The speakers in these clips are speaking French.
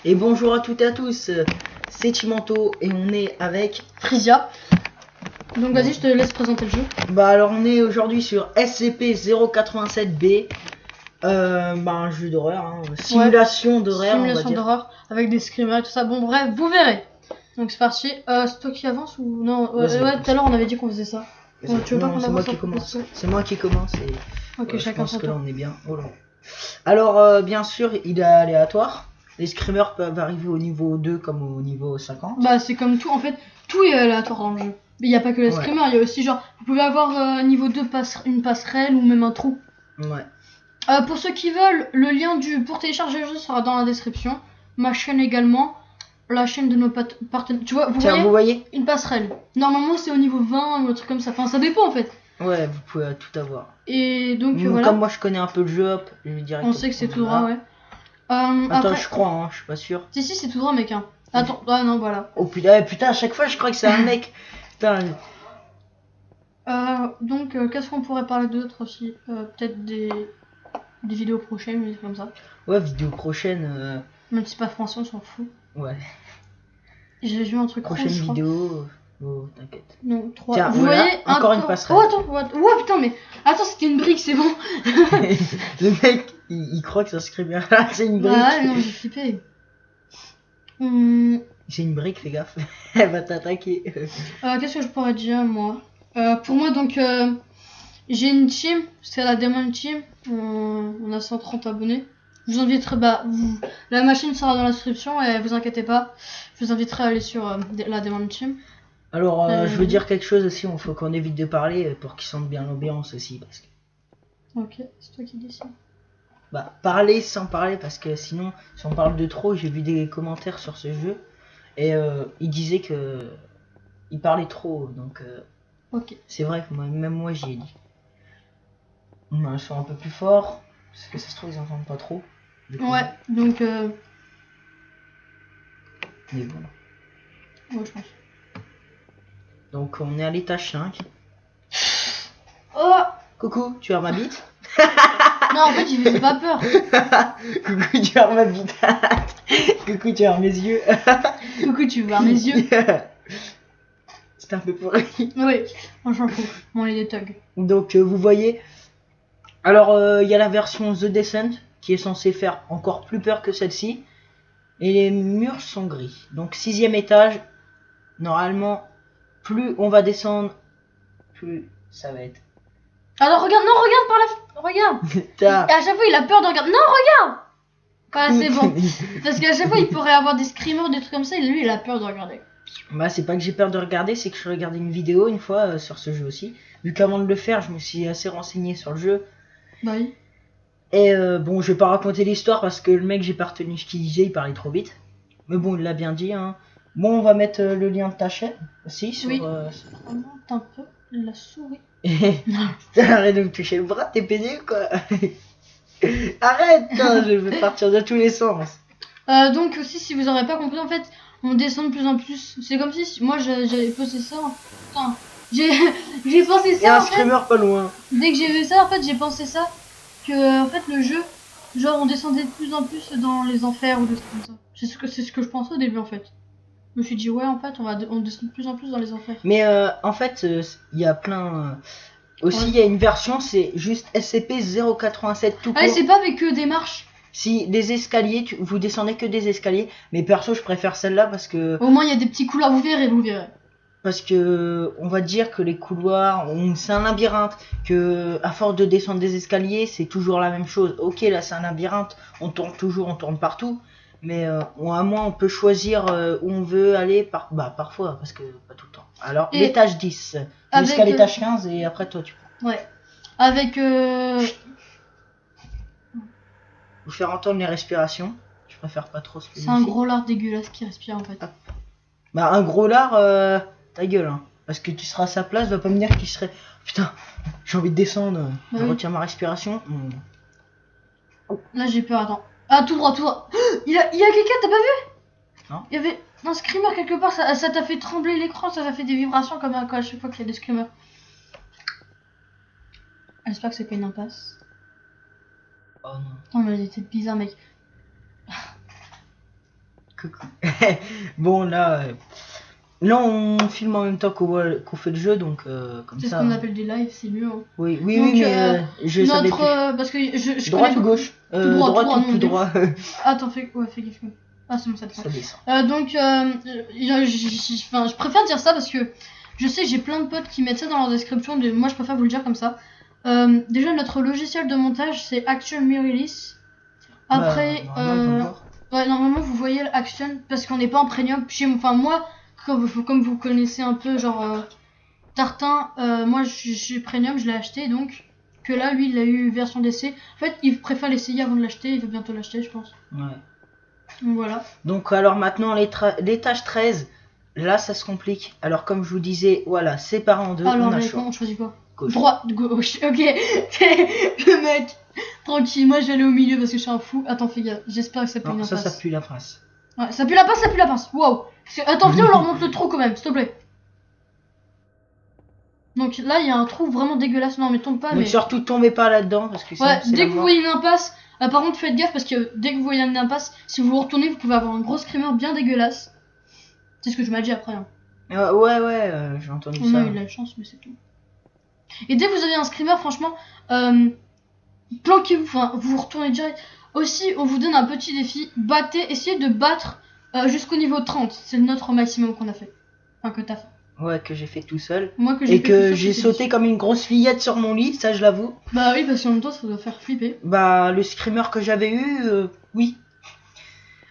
Et bonjour à toutes et à tous, c'est Chimanto et on est avec Frisia. Donc vas-y, je te laisse présenter le jeu. Bah alors on est aujourd'hui sur SCP-087-B, un jeu d'horreur, hein. Simulation d'horreur, on va dire. D'horreur avec des screamers et tout ça. Bon bref, vous verrez. Donc c'est parti. C'est toi qui avance ou non? Ouais, tout à l'heure on avait dit qu'on faisait ça. Non, c'est moi qui commence. C'est moi qui commence et ok, je pense que là on est bien. Oh là. Alors bien sûr il est aléatoire. Les screamers peuvent arriver au niveau 2 comme au niveau 50. Bah c'est comme tout, en fait, tout est aléatoire dans le jeu. Mais il n'y a pas que les screamers, il y a aussi genre, vous pouvez avoir niveau 2 une passerelle ou même un trou. Ouais. Pour ceux qui veulent, le lien pour télécharger le jeu sera dans la description. Ma chaîne également. La chaîne de nos partenaires. Tu vois, vous voyez une passerelle. Normalement c'est au niveau 20 ou un truc comme ça. Enfin ça dépend en fait. Ouais, vous pouvez tout avoir. Et donc voilà. Comme moi je connais un peu le jeu, hop, je vais dire. On sait que c'est tout droit, ouais. Attends, après... je crois, hein, je suis pas sûr. Si, c'est tout droit, mec. Hein. Attends, ah non, voilà. Oh putain, à chaque fois je crois que c'est un mec. Putain. Donc, qu'est-ce qu'on pourrait parler d'autre aussi? Peut-être des vidéos prochaines, des comme ça. Ouais, vidéo prochaine. Même si c'est pas français, on s'en fout. Ouais. J'ai vu un truc prochaine rouge, vidéo. Oh, t'inquiète. Non, 3. Tiens, vous voilà, voyez encore une passerelle. Oh, attends, ouais, putain, mais. Attends, c'était une brique, c'est bon. Le mec, il croit que ça se crée bien. C'est une brique. Ah, non, j'ai flippé. C'est une brique, fais gaffe. Elle va t'attaquer. Qu'est-ce que je pourrais dire, moi? Pour moi, donc, j'ai une team, c'est la Demon Team. On a 130 abonnés. Je vous inviterai, la machine sera dans la description et vous inquiétez pas, je vous inviterai à aller sur la Demon Team. Alors, je veux dire quelque chose aussi, il faut qu'on évite de parler pour qu'ils sentent bien l'ambiance aussi. Parce que... Ok, c'est toi qui décides. Parler sans parler, parce que sinon, si on parle de trop, j'ai vu des commentaires sur ce jeu et ils disaient que il parlait trop, donc ok. C'est vrai que même moi j'y ai dit. On a un son un peu plus fort, parce que ça se trouve ils entendent pas trop. Ouais, donc mais bon. Ouais, je pense. Donc on est à l'étage 5. Oh, coucou, tu as ma bite? Non, en fait, il faisait pas peur. Coucou, tu as ma bite. Coucou, tu as mes yeux. Coucou, tu vois mes yeux. C'est un peu pourri. Oui, on s'en fout. On est des thugs. Donc vous voyez. Alors il y a la version The Descent qui est censée faire encore plus peur que celle-ci. Et les murs sont gris. Donc 6e étage. Normalement, plus on va descendre, plus ça va être. Alors regarde, non, regarde par la regarde. Et à chaque fois il a peur de regarder. Non, regarde. Voilà, c'est bon. Parce qu'à chaque fois il pourrait avoir des screamers, des trucs comme ça, et lui il a peur de regarder. C'est pas que j'ai peur de regarder, c'est que je regardais une vidéo une fois sur ce jeu aussi. Vu qu'avant de le faire, je me suis assez renseigné sur le jeu. Bah oui. Et bon, je vais pas raconter l'histoire parce que le mec, j'ai pas retenu ce qu'il disait, il parlait trop vite. Mais bon, il l'a bien dit, hein. Bon, on va mettre le lien de ta chaîne aussi sur. Oui. Monte un peu la souris. Arrête de me toucher le bras, t'es pédé quoi. Arrête, non, je vais partir de tous les sens. Donc aussi, si vous aurez pas compris, en fait, on descend de plus en plus. C'est comme si moi j'avais posé ça. Enfin, j'ai pensé ça. Il y a un screamer pas loin. Dès que j'ai vu ça, en fait, j'ai pensé ça. Que en fait, le jeu, genre, on descendait de plus en plus dans les enfers ou des trucs comme ça. C'est ce que je pensais au début, en fait. Je me suis dit, ouais, en fait, on descend de plus en plus dans les enfers. Mais en fait, il y a plein. Aussi, il y a une version, c'est juste SCP-087 tout court. Ah, c'est pas avec que des marches. Si, des escaliers, vous descendez que des escaliers. Mais perso, je préfère celle-là parce que. Au moins, il y a des petits couloirs, vous verrez. Parce que on va dire que les couloirs, c'est un labyrinthe, que à force de descendre des escaliers, c'est toujours la même chose. Ok, là c'est un labyrinthe, on tourne toujours, on tourne partout, mais à moins on peut choisir où on veut aller, parfois, parce que pas tout le temps. Alors l'étage 10 jusqu'à l'étage 15 et après toi tu prends. Ouais. Avec vous faire entendre les respirations. Je préfère pas trop. C'est un gros lard dégueulasse qui respire en fait. Hop. Un gros lard. Ta gueule, hein. Parce que tu seras à sa place, va pas me dire qu'il serait. Putain, j'ai envie de descendre, je retiens ma respiration. Là j'ai peur, attends. Ah, tout droit. Il y a quelqu'un, t'as pas vu? Non. Il y avait un screamer quelque part, ça t'a fait trembler l'écran, ça t'a fait des vibrations comme à chaque fois qu'il y a des screamers. J'espère que c'est pas une impasse. Oh non. Oh mais c'était bizarre, mec. Coucou. Bon, là, on filme en même temps qu'on fait le jeu, donc comme C'est ce ça. qu'on appelle des lives, c'est mieux. Hein. Oui, oui, Donc, oui, mais je savais plus. parce que je Droite connais ou gauche tout droit, droite tout ou tout droit. Attends, fais gaffe. Ah, c'est bon, ça Ça descend. donc, je préfère dire ça parce que je sais, j'ai plein de potes qui mettent ça dans leur description. Moi, je préfère vous le dire comme ça. Déjà, notre logiciel de montage, c'est Action Release. Après, ouais, normalement, vous voyez l'Action parce qu'on n'est pas en premium. Enfin, moi, comme vous connaissez un peu, genre Tartin, moi, je suis premium, je l'ai acheté donc. Que là, lui, il a eu version d'essai. En fait, il préfère l'essayer avant de l'acheter. Il va bientôt l'acheter, je pense. Ouais. Donc voilà. Donc alors maintenant l'étage 13, là ça se complique. Alors comme je vous disais, voilà, séparé en deux, Alors on a le mec, choix. on choisit quoi? Gauche. Droite, gauche, ok. Le mec, tranquille, moi je vais aller au milieu parce que je suis un fou. Attends, fais gaffe, j'espère que ça pue Non, une ça impasse. pue la pince. Ouais, ça pue la pince, ça pue la pince. Wow. Attends, viens, on leur montre le trou quand même, s'il te plaît. Donc là, il y a un trou vraiment dégueulasse. Non, mais tombe pas. Donc Mais surtout tombez pas là-dedans parce que ouais, c'est dès la que vous mort. voyez une impasse, par contre, faites gaffe parce que dès que vous voyez une impasse, si vous vous retournez, vous pouvez avoir un gros screamer bien dégueulasse. C'est ce que je m'ai dit après. Hein. Ouais, j'ai entendu On ça. a eu de la chance, mais c'est tout. Et dès que vous avez un screamer, franchement, planquez-vous, enfin, vous vous retournez direct. Aussi, on vous donne un petit défi. Essayez de battre jusqu'au niveau 30. C'est notre maximum qu'on a fait. Enfin, que t'as fait. Ouais, que j'ai fait tout seul. Moi, que Et j'ai fait tout que seul, j'ai c'était sauté difficile. comme une grosse fillette sur mon lit, ça je l'avoue. Bah oui, parce qu'en même temps, ça doit faire flipper. Bah le screamer que j'avais eu, oui.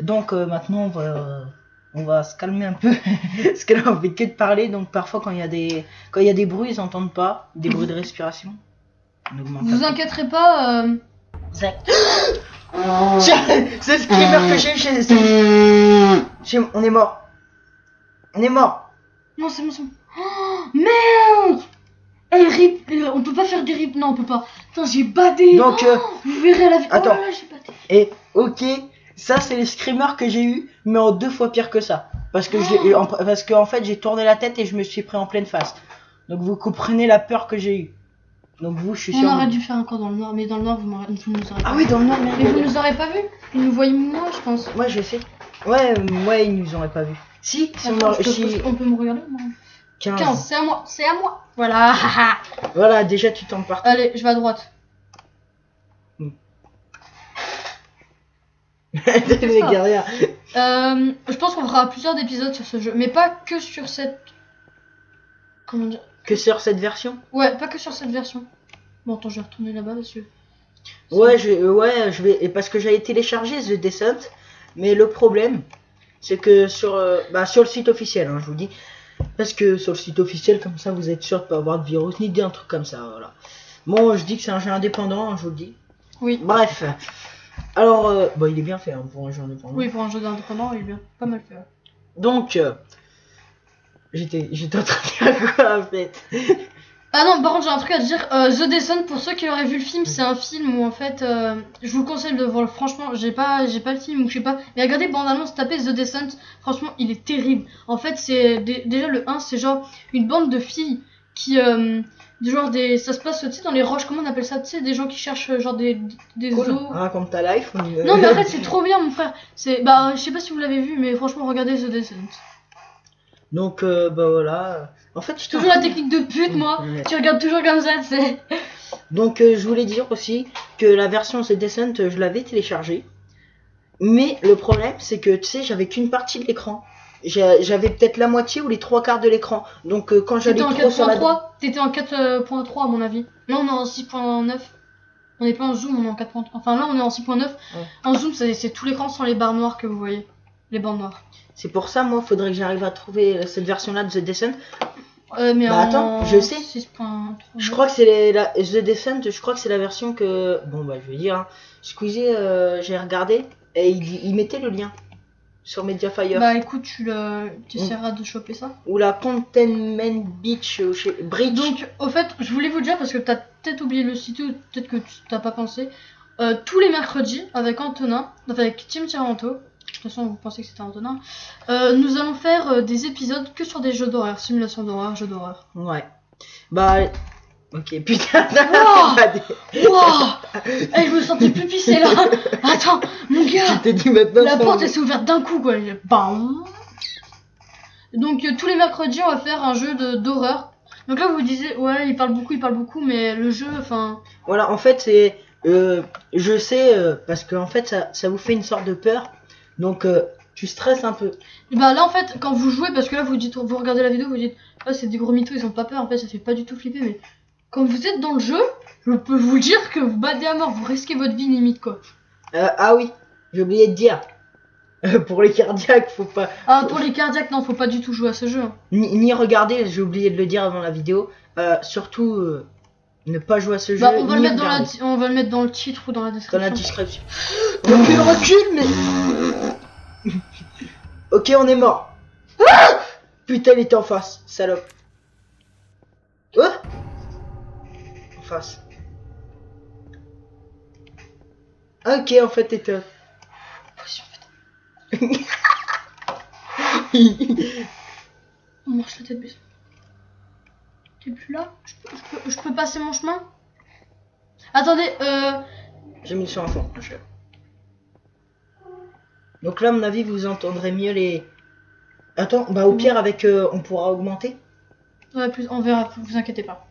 Donc maintenant on va se calmer un peu parce que là on fait que de parler, donc parfois quand il y a des bruits ils n'entendent pas, des bruits de respiration. On augmente Vous un peu. inquiéterez pas. Tiens, c'est le screamer que j'ai eu on est mort. On est mort. Non, c'est bon, c'est bon. Oh, merde. Rip, on peut pas faire des rips. Non, on peut pas. Putain, j'ai badé. Donc Vous verrez à la vie. attends. Oh là là, j'ai badé. et ok, ça c'est les screamers que j'ai eu, mais en 2 fois pire que ça. Parce que parce qu'en fait j'ai tourné la tête et je me suis pris en pleine face. Donc vous comprenez la peur que j'ai eue. Donc vous, je suis On sûr. aurait dû faire encore dans le noir, mais dans le noir, vous nous aurez pas Ah vu. oui, dans le noir, merde. Mais vous nous aurez pas vu. Vous nous voyez moins, je pense. Ouais, je sais. Ouais, ils nous auraient pas vu. Si on Attends, aurait. Si... on peut me regarder moi. 15. 15, c'est à moi, c'est à moi. Voilà. Voilà, déjà tu t'en pars. Allez, je vais à droite. Les guerrières. Je pense qu'on fera plusieurs épisodes sur ce jeu, mais pas que sur cette. Comment dire? Que sur cette version. Ouais, pas que sur cette version. Bon, attends, je vais retourner là-bas parce que. Ouais, je vais. Et parce que j'avais téléchargé The Descent, mais le problème, c'est que sur le site officiel, hein, je vous dis. Parce que sur le site officiel, comme ça, vous êtes sûr de pas avoir de virus ni d'un truc comme ça, voilà. Bon, je dis que c'est un jeu indépendant, hein, je vous le dis. Oui. Bref. Alors, il est bien fait hein, pour un jeu indépendant. Oui, pour un jeu indépendant, il est bien. Pas mal fait. Ouais. Donc, j'étais en train de faire quoi en fait? Ah non, par contre, j'ai un truc à dire. The Descent, pour ceux qui auraient vu le film, c'est un film où en fait, je vous le conseille de voir. Franchement, j'ai pas le film ou je sais pas. Mais regardez, bande-annonce, tapez The Descent. Franchement, il est terrible. En fait, c'est déjà le 1, c'est genre une bande de filles qui, ça se passe, tu sais, dans les roches. Comment on appelle ça? Tu sais, des gens qui cherchent genre des Cool. os. Raconte ta life. Non, mais en fait, c'est trop bien, mon frère. Je sais pas si vous l'avez vu, mais franchement, regardez The Descent. Donc, voilà. En fait, je Toujours la technique de pute, moi. Ouais. Tu regardes toujours comme ça, tu sais. Donc, je voulais dire aussi que la version The Descent, je l'avais téléchargée. Mais le problème, c'est que, tu sais, j'avais qu'une partie de l'écran. J'avais peut-être la moitié ou les 3/4 de l'écran. Donc, quand j'allais T'étais en trop sur la... 4.3. T'étais en 4.3 à mon avis. Là, on est en 6.9. On n'est pas en zoom, on est en 4.3. Enfin, là, on est en 6.9. Ouais. En zoom, c'est tout l'écran sans les barres noires que vous voyez. Les bandes noires. C'est pour ça, moi, faudrait que j'arrive à trouver cette version-là de The Descent. Mais attends, je sais. 6.3. Je crois que c'est The Descent, je crois que c'est la version que... Bon, je vais dire, hein. Squeezie, j'ai regardé, et il mettait le lien sur Mediafire. Bah écoute, tu essaieras de choper ça. Ou la Containment Beach, Bridge. Donc, au fait, je voulais vous le dire parce que t'as peut-être oublié le site ou peut-être que tu t'as pas pensé. Tous les mercredis, avec Antonin, avec Team Tiranto, de toute façon vous pensez que c'était Antonin, nous allons faire des épisodes que sur des jeux d'horreur, simulation d'horreur, jeux d'horreur. Ouais. Ok, putain, ça Wow. m'a dit. Wouah. Eh, je me sentais plus pissé là. Attends, mon Tu gars. t'es dit maintenant. La ça porte va. elle s'est ouverte d'un coup quoi. Bam. Donc tous les mercredis on va faire un jeu d'horreur. Donc là vous vous disiez ouais il parle beaucoup mais le jeu enfin Voilà, en fait, c'est. Je sais, parce que en fait, ça vous fait une sorte de peur. Donc, tu stresses un peu. bah là en fait quand vous jouez parce que là vous regardez la vidéo vous dites ah c'est des gros mythos ils ont pas peur en fait ça fait pas du tout flipper mais quand vous êtes dans le jeu je peux vous dire que vous battez à mort vous risquez votre vie limite quoi. Ah oui, j'ai oublié de dire. Pour les cardiaques, faut pas. Ah pour les cardiaques non faut pas du tout jouer à ce jeu. Hein. Ni regarder, j'ai oublié de le dire avant la vidéo. Surtout, ne pas jouer à ce jeu. Bah on va le ni mettre regarder. on va le mettre dans le titre ou dans la Dans description. la description. Recule, mais. Ok, on est mort. Ah putain, il était en face, salope. Oh en face. Ok, en fait, t'étais. On marche la tête baissée. T'es plus là je peux passer mon chemin. Attendez, J'ai mis le son à fond. Donc là, à mon avis, vous entendrez mieux les. Attends, bah au pire, avec. On pourra augmenter. ouais, on verra, vous inquiétez pas.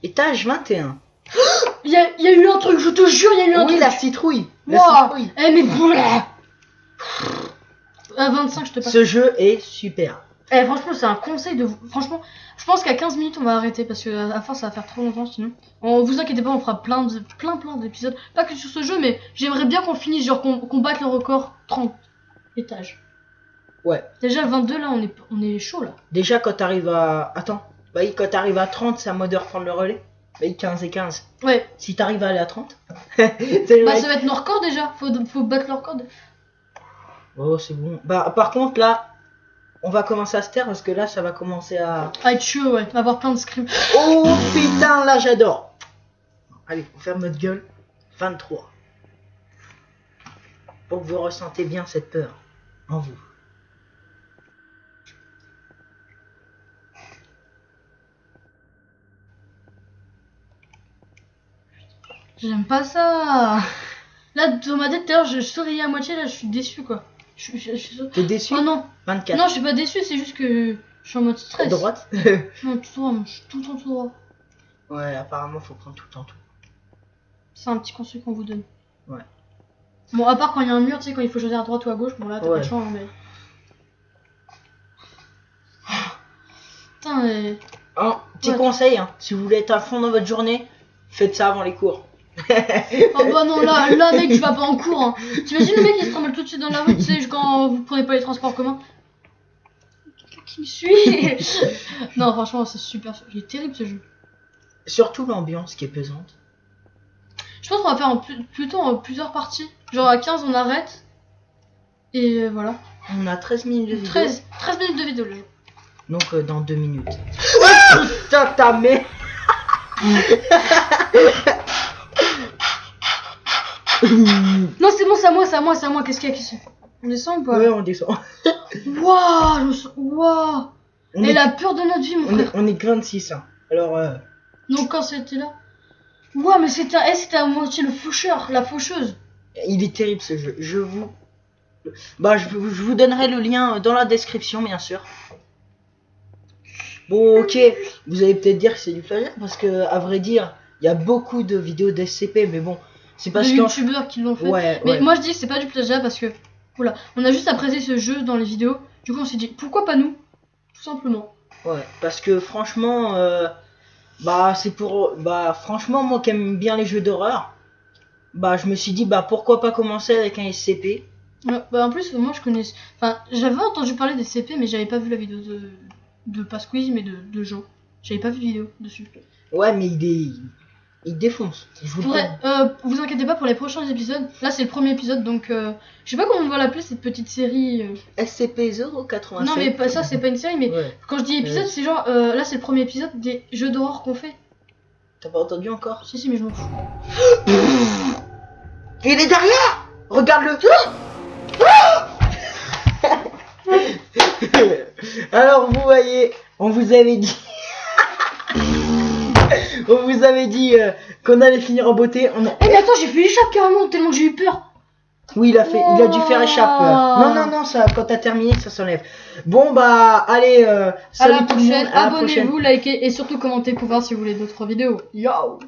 Étage 21. Il y a eu un truc, je te jure, il y a eu un Oui, truc. la citrouille. La Wow. citrouille. Eh mais brûlé. À 25, je te passe. Ce jeu est super. Eh franchement, c'est un conseil de vous. Franchement, je pense qu'à 15 minutes, on va arrêter parce que à force, ça va faire trop longtemps sinon. Vous inquiétez pas, on fera plein d'épisodes. Pas que sur ce jeu, mais j'aimerais bien qu'on finisse, genre qu'on batte le record 30 étages. Ouais. Déjà 22 là, on est chaud là. Déjà, quand t'arrives à. Attends. Bah oui, quand t'arrives à 30, c'est à moi de reprendre le relais. Bah oui, 15 et 15. Ouais. Si t'arrives à aller à 30. c'est le Bah mec. ça va être nos records déjà. Faut battre le record. Oh, c'est bon. Bah, par contre, là, on va commencer à se taire parce que là, ça va commencer à. Ah, être chaud, ouais. Avoir plein de scrims. Oh putain, là, j'adore. Allez, on ferme notre gueule. 23. Pour que vous ressentez bien cette peur en vous. J'aime pas ça. Là, dans ma tête, tout à l'heure, je souriais à moitié, là, je suis déçu, quoi. Je suis... T'es déçu? Oh non. 24. Non, je suis pas déçu, c'est juste que je suis en mode À stress. droite? Non, tout droit, moi, je suis tout le temps tout droit. Ouais, apparemment, faut prendre tout le temps tout. C'est un petit conseil qu'on vous donne. Ouais. Bon, à part quand il y a un mur, tu sais, quand il faut choisir à droite ou à gauche, bon là, t'as Ouais. pas de choix, hein, mais... Putain, mais... Un petit Ouais. conseil, hein, si vous voulez être à fond dans votre journée, faites ça avant les cours. Oh bah non, là mec, tu vas pas en cours, hein. T'imagines le mec qui se trimballe tout de suite dans la rue, tu sais, quand vous prenez pas les transports en commun. Quelqu'un qui me suit. Non, franchement, c'est super, il est terrible ce jeu. Surtout l'ambiance qui est pesante. Je pense qu'on va faire plutôt en plusieurs parties. Genre à 15, on arrête. Et voilà. On a 13 minutes de vidéo. 13 minutes de vidéo, le jeu. Donc dans 2 minutes. Putain, ta mère. Non, c'est bon, c'est à moi. Qu'est-ce qu'il y a, on descend ou pas? Ouais, on descend. Waouh, je me sens... Waouh. On Et est, la peur de notre vie, mon frère. on est que 26. Hein. Alors, Donc quand c'était là... Waouh, mais c'était à moitié le faucheur, la faucheuse. il est terrible ce jeu. Je vous donnerai le lien dans la description, bien sûr. Bon, ok. Vous allez peut-être dire que c'est du plagiat parce que, à vrai dire, il y a beaucoup de vidéos d'SCP, mais bon, c'est parce Des que. youtubeurs qui l'ont fait. Ouais, Mais ouais. moi je dis que c'est pas du plagiat parce que... Voilà, on a juste apprécié ce jeu dans les vidéos. Du coup on s'est dit, pourquoi pas nous? Tout simplement. Ouais, parce que franchement, bah c'est pour, bah franchement moi qui aime bien les jeux d'horreur, bah je me suis dit bah pourquoi pas commencer avec un SCP. Ouais, bah en plus moi je connais... Enfin j'avais entendu parler des CP mais j'avais pas vu la vidéo de Pasquiz mais de Jean. J'avais pas vu de vidéo dessus. Ouais mais il défonce. Je vous le Faudrait, dis. vous inquiétez pas pour les prochains épisodes. Là c'est le premier épisode donc je sais pas comment on va l'appeler cette petite série. SCP-087. Non mais pas ça c'est pas une série mais Ouais. quand je dis épisode c'est genre là c'est le premier épisode des jeux d'horreur qu'on fait. T'as pas entendu encore? Si mais je m'en fous. Il est derrière. Regarde-le. Alors vous voyez, on vous avait dit. On vous avait dit qu'on allait finir en beauté. Eh mais attends, j'ai fait l'échappe carrément tellement que j'ai eu peur. Oui, il a dû faire échappe. Non, ça, quand t'as terminé, ça s'enlève. Bon, bah, allez, À salut la tout le monde, prochaine, à la prochaine. abonnez-vous, likez et surtout commentez pour voir si vous voulez d'autres vidéos. Yo!